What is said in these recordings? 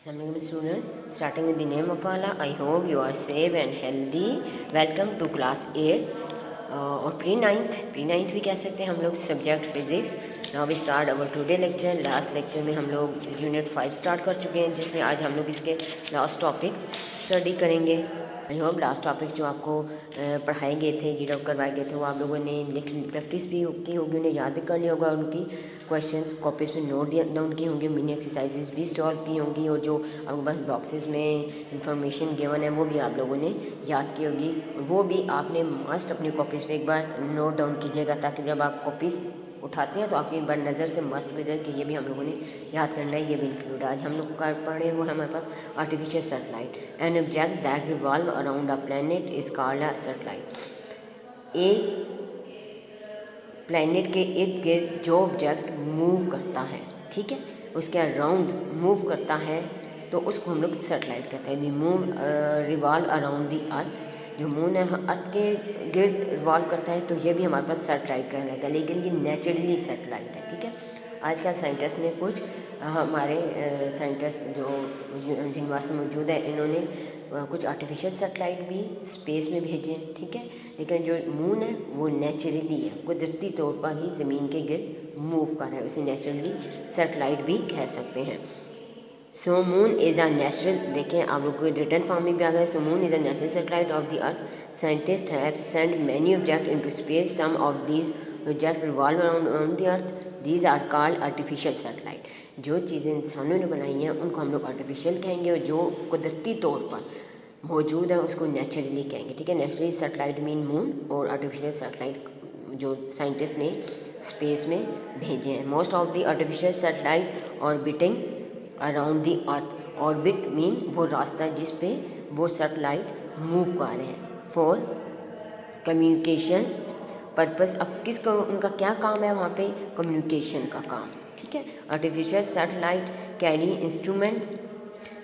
Assalamualaikum students, starting with the name of Allah, I hope you are safe and healthy. Welcome to class 8 और pre-9th भी कह सकते हैं हम लोग subject physics. Now we start our today lecture. Last lecture में हम लोग यूनिट 5 स्टार्ट कर चुके हैं, जिसमें आज हम लोग इसके लास्ट टॉपिक्स स्टडी करेंगे. आई होप लास्ट टॉपिक जो आपको पढ़ाए गए थे, रीड आउट करवाए गए थे, वो आप लोगों ने प्रैक्टिस भी की होगी, उन्हें याद भी कर लिया होगा. उनकी क्वेश्चंस कॉपीज में नोट डाउन किए होंगे, मिनी एक्सरसाइजेज भी सॉल्व की होंगी, और जो आपके पास बॉक्सेस में इंफॉर्मेशन गिवन है वो भी आप लोगों ने याद की होगी. वो भी आपने मस्ट अपनी कॉपीज़ में एक बार नोट डाउन कीजिएगा, ताकि जब आप कॉपीज़ उठाते हैं तो आपकी एक बार नज़र से मस्ट हो जाए कि ये भी हम लोगों ने याद करना है, ये भी इंक्लूड. आज हम लोग कर पढ़े वो हमारे पास artificial satellite. An object that revolve around a planet is called a satellite. एक प्लैनेट के इर्द गिर्द जो ऑब्जेक्ट मूव करता है, ठीक है, उसके अराउंड मूव करता है, तो उसको हम लोग सैटेलाइट कहते हैं. The moon revolve around the अर्थ. जो मून है अर्थ के गिर्द रिवॉल्व करता है, तो ये भी हमारे पास सैटेलाइट कहलाएगा, लेकिन ये नेचुरली सैटेलाइट है. ठीक है, आजकल साइंटिस्ट ने कुछ हमारे साइंटिस्ट जो यूनिवर्स में मौजूद है, इन्होंने कुछ आर्टिफिशियल सैटेलाइट भी स्पेस में भेजे हैं. ठीक है, लेकिन जो मून है वो नेचुरली है, कुदरती तौर पर ही ज़मीन के गिर्द मूव कर रहा है, उसे नेचुरली सैटेलाइट भी कह सकते हैं. सो मून इज़ अ नेचुरल, देखें आप लोग को रिटर्न फॉर्म में भी आ गया. So moon is a natural satellite of the earth. Scientist have send many object into space. Some of these object revolve around the earth. These are called artificial satellite. जो चीज़ें इंसानों ने बनाई हैं उनको हम लोग आर्टिफिशियल कहेंगे, और जो कुदरती तौर पर मौजूद है उसको नेचुरली कहेंगे. ठीक है, नेचुरली सैटेलाइट मीन मून, और आर्टिफिशियल सैटेलाइट जो साइंटिस्ट ने स्पेस में भेजे हैं. Most of the artificial satellite orbiting around the earth. Orbit mean वो रास्ता जिस पे वो सैटेलाइट मूव कर रहे हैं. For communication purpose. अब किसका उनका क्या काम है वहाँ पे? कम्युनिकेशन का काम. ठीक है, आर्टिफिशियल सैटेलाइट कैरी इंस्ट्रूमेंट.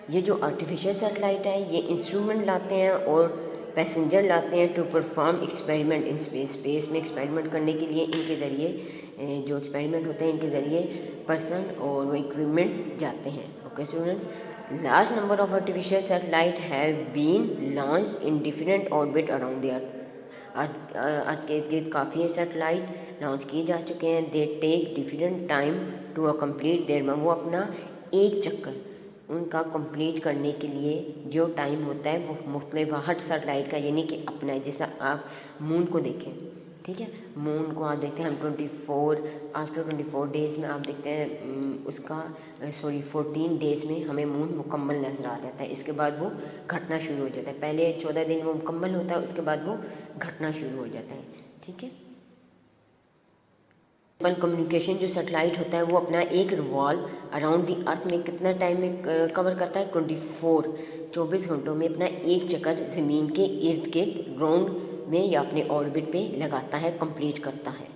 ये जो आर्टिफिशियल सैटेलाइट है ये इंस्ट्रूमेंट लाते हैं और पैसेंजर लाते हैं to perform experiment in space. Space में एक्सपेरिमेंट करने के लिए इनके ज़रिए जो एक्सपेरिमेंट होते हैं इनके ज़रिए पर्सन और वो इक्विपमेंट जाते हैं. Okay students, large number of artificial satellite have been launch in different orbit around the earth. Earth के इर्द गिर्द काफ़ी सैटेलाइट लॉन्च किए जा चुके हैं. They take different time to complete their. वो अपना एक चक्कर उनका कंप्लीट करने के लिए जो टाइम होता है वो मुख्तलिफ हर सैटेलाइट का यानी कि अपना है. जैसा आप मून को देखें, ठीक है, मून को आप देखते हैं हम 24 डेज़ में आप देखते हैं उसका 14 डेज़ में हमें मून मुकम्मल नज़र आ जाता है. इसके बाद वो घटना शुरू हो जाता है. पहले 14 दिन वो मुकम्मल होता है, उसके बाद वो घटना शुरू हो जाता है. ठीक है, कम्युनिकेशन जो सैटेलाइट होता है वो अपना एक रिवॉल्व अराउंड द अर्थ में कितना टाइम में कवर करता है? 24 घंटों में अपना एक चक्कर ज़मीन के इर्द गिर्द ग्राउंड में या अपने ऑर्बिट पे लगाता है, कंप्लीट करता है.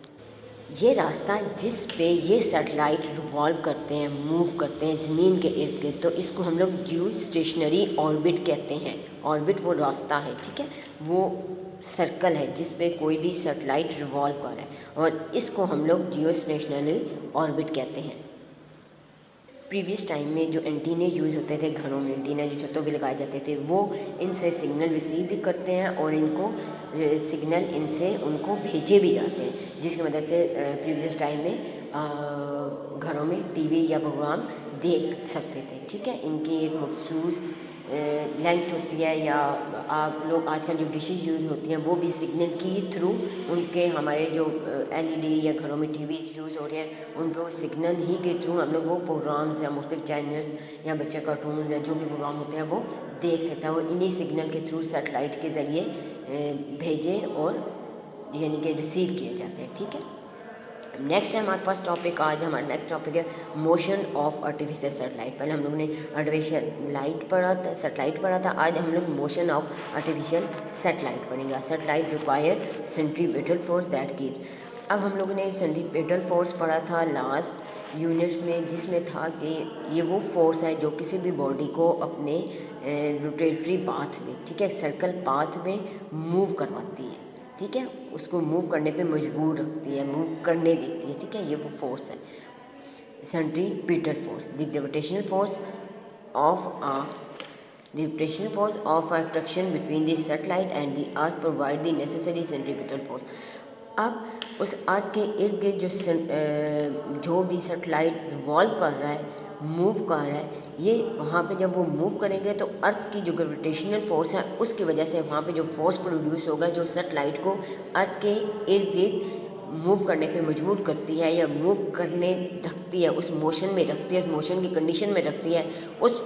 ये रास्ता जिस पे ये सैटेलाइट रिवॉल्व करते हैं, मूव करते हैं ज़मीन के इर्द गिर्द, तो इसको हम लोग जियो स्टेशनरी ऑर्बिट कहते हैं. ऑर्बिट वो रास्ता है, ठीक है, वो सर्कल है जिस पे कोई भी सैटेलाइट रिवॉल्व कर रहा है, और इसको हम लोग जियो स्टेशनरी ऑर्बिट कहते हैं. प्रीवियस टाइम में जो एंटीने यूज़ होते थे घरों में, एंटीना जो छतों पे लगाए जाते थे, वो इनसे सिग्नल रिसीव भी करते हैं और इनको सिग्नल इनसे उनको भेजे भी जाते हैं, जिसकी मदद से प्रीवियस टाइम में घरों में टीवी या प्रोग्राम देख सकते थे. ठीक है, इनकी एक मखसूस लेंथ होती है, या आप लोग आजकल जो डिशेज यूज़ होती हैं वो भी सिग्नल की थ्रू उनके हमारे जो एलईडी या घरों में टीवी यूज़ हो रहे हैं उन पर सिग्नल ही के थ्रू हम लोग वो प्रोग्राम्स या मुख्तलिफ चैनल्स या बच्चे कार्टून या जो भी प्रोग्राम होते हैं वो देख सकते हैं. वो इन्हीं सिग्नल के थ्रू सैटेलाइट के ज़रिए भेजे और यानी कि रिसीव किए जाते हैं. ठीक है, नेक्स्ट है हमारे पास टॉपिक. आज हमारा नेक्स्ट टॉपिक है मोशन ऑफ आर्टिफिशियल सैटेलाइट. पहले हम लोगों ने आर्टिफिशियल लाइट पढ़ा था, सैटेलाइट पढ़ा था. आज हम लोग मोशन ऑफ आर्टिफिशियल सैटेलाइट पढ़ेंगे. Satellite require centripetal force that keeps. अब हम लोगों ने सेंट्रीपिटल फोर्स पढ़ा था लास्ट यूनिट्स में, जिसमें था कि ये वो फोर्स है जो किसी भी बॉडी को अपने रोटेटरी पाथ में, ठीक है, सर्कल पाथ में मूव करवाती है. ठीक है, उसको मूव करने पे मजबूर रखती है, मूव करने देती है. ठीक है, ये वो फोर्स है centripetal force. The gravitational force of a the gravitational force of attraction between the satellite and the earth provide the necessary centripetal force. अब उस अर्थ के इर्द गिर्द जो भी सैटेलाइट रिवॉल्व कर रहा है, मूव कर रहा है, ये वहाँ पे जब वो मूव करेंगे तो अर्थ की जो ग्रेविटेशनल फोर्स है उसकी वजह से वहाँ पे जो फोर्स प्रोड्यूस होगा जो सैटेलाइट को अर्थ के इर्द गिर्द मूव करने पे मजबूर करती है या मूव करने रखती है, उस मोशन में रखती है, उस मोशन की कंडीशन में रखती है, उस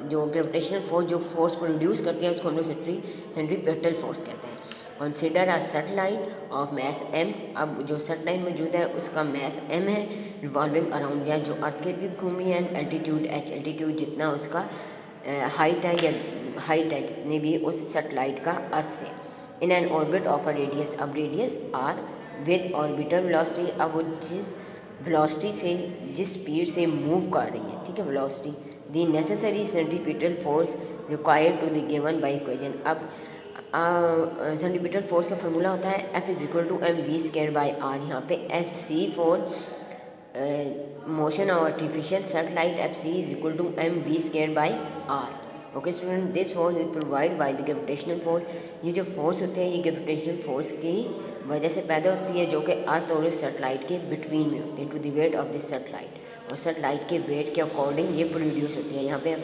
जो ग्रेविटेशनल फोर्स जो फोर्स प्रोड्यूस करती है उसको हम लोग सेंट्रीपिटल फोर्स कहते हैं। Consider a satellite of mass m। अब जो सैटेलाइट मौजूद है उसका मैस m है, रिवॉल्विंग अराउंड या जो अर्थ के इर्द घूम रही है, एल्टीट्यूड h, एल्टीट्यूड जितना उसका हाइट है या हाइट है जितनी भी उस सैटेलाइट का अर्थ से, in an orbit of a radius, अब radius r with orbital velocity, अब वो जिस वेलोसिटी से जिस स्पीड से मूव कर रही है, ठीक है, velocity, the necessary centripetal force required to the given by equation. अब सेंट्रीपिटल फोर्स का फार्मूला होता है F is equal to M V square by R. यहाँ पे F C for motion of artificial satellite, F C is equal to M V square by R. Okay student, this force is provide by the gravitational force. ये जो force होते हैं ये gravitational force की वजह से पैदा होती है जो कि अर्थ और उस सैटेलाइट के बिटवीन में होती है, to the weight of this satellite, और सैटेलाइट के वेट के अकॉर्डिंग ये प्रोड्यूस होती है। यहाँ पे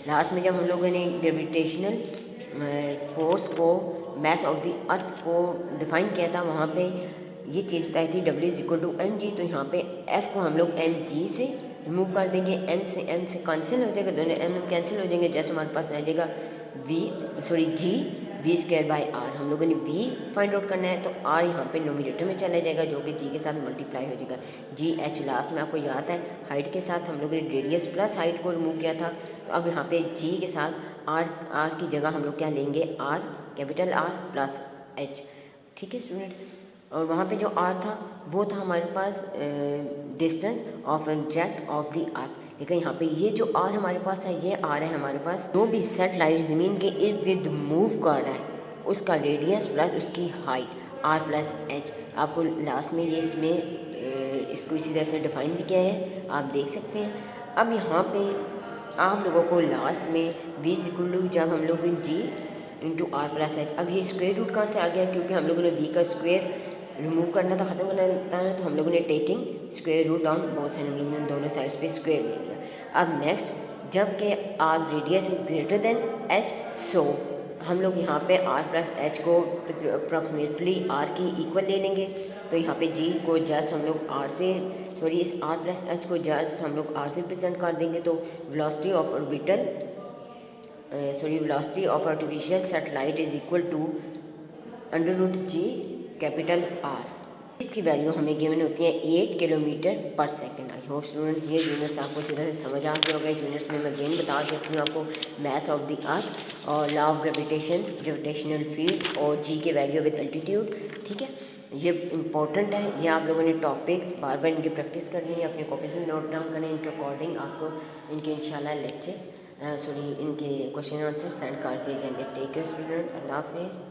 लास्ट में जब हम लोगों ने ग्रेविटेशनल फोर्स को मैस ऑफ द अर्थ को डिफाइन किया था, वहाँ पे ये चीज़ बताई थी W is equal to M G. तो यहाँ पे F को हम लोग एम जी से रिमूव कर देंगे, M से कैंसिल हो जाएगा, दोनों M कैंसिल हो जाएंगे, जस्ट हमारे पास रह जाएगा G V square by R. हम लोगों ने V फाइंड आउट करना है तो R यहाँ पे नोमिनेटर में चला जाएगा जो कि G के साथ मल्टीप्लाई हो जाएगा। जी एच लास्ट में आपको याद है हाइट के साथ हम लोगों ने रेडियस प्लस हाइट को रिमूव किया था, तो अब यहाँ पे G के साथ R की जगह हम लोग क्या लेंगे, R capital R plus H, ठीक है स्टूडेंट्स। और वहाँ पे जो R था वो था हमारे पास distance of object of the earth, लेकिन यहाँ पे ये जो R हमारे पास है ये R है हमारे पास जो भी सैटेलाइट ज़मीन के इर्द गिर्द मूव कर रहा है उसका रेडियस प्लस उसकी हाइट R प्लस H। आपको लास्ट में ये इसमें इसको इसी तरह से डिफाइन भी किया है, आप देख सकते हैं। अब यहाँ पे आप लोगों को लास्ट में v इक्वल टू जब हम लोग G into R plus H, अब ये स्क्वायर रूट कहाँ से आ गया, क्योंकि हम लोगों ने v का स्क्वायर रिमूव करना था, ख़त्म करना था, तो हम लोगों ने taking square root on both side, हम लोगों ने दोनों साइड्स पे स्क्वायर ले लिया। अब नेक्स्ट जबकि R radius is greater than H, so हम लोग यहाँ पे r प्लस एच को अप्रॉक्सीमेटली r की इक्वल ले लेंगे, तो यहाँ पे g को जस्ट हम लोग r से इस r प्लस एच को जस्ट हम लोग r से रिप्रेजेंट कर देंगे, तो velocity of orbital velocity of artificial satellite is equal to √g capital R। इसकी वैल्यू हमें गिवन होती है 8 किलोमीटर पर सेकंड। आई होप स्टूडेंट्स ये यूनिट्स आपको अच्छी तरह से समझ आ गए होगा। यूनिट्स में मैं अगेन बता देती हूँ आपको मैस ऑफ द अर्थ और लॉ ऑफ ग्रेविटेशनल फील्ड और जी के वैल्यू विद एल्टीट्यूड, ठीक है, ये इंपॉर्टेंट है। ये आप लोगों ने टॉपिक्स बार बार इनकी प्रैक्टिस करनी है, अपने कॉपीज में नोट डाउन करने, इनके अकॉर्डिंग आपको इनके इंशाल्लाह लेक्चर्स इनके क्वेश्चन आंसर सेंड कर दिए जाएंगे। टेक केयर स्टूडेंट, अल्लाह हाफिज़।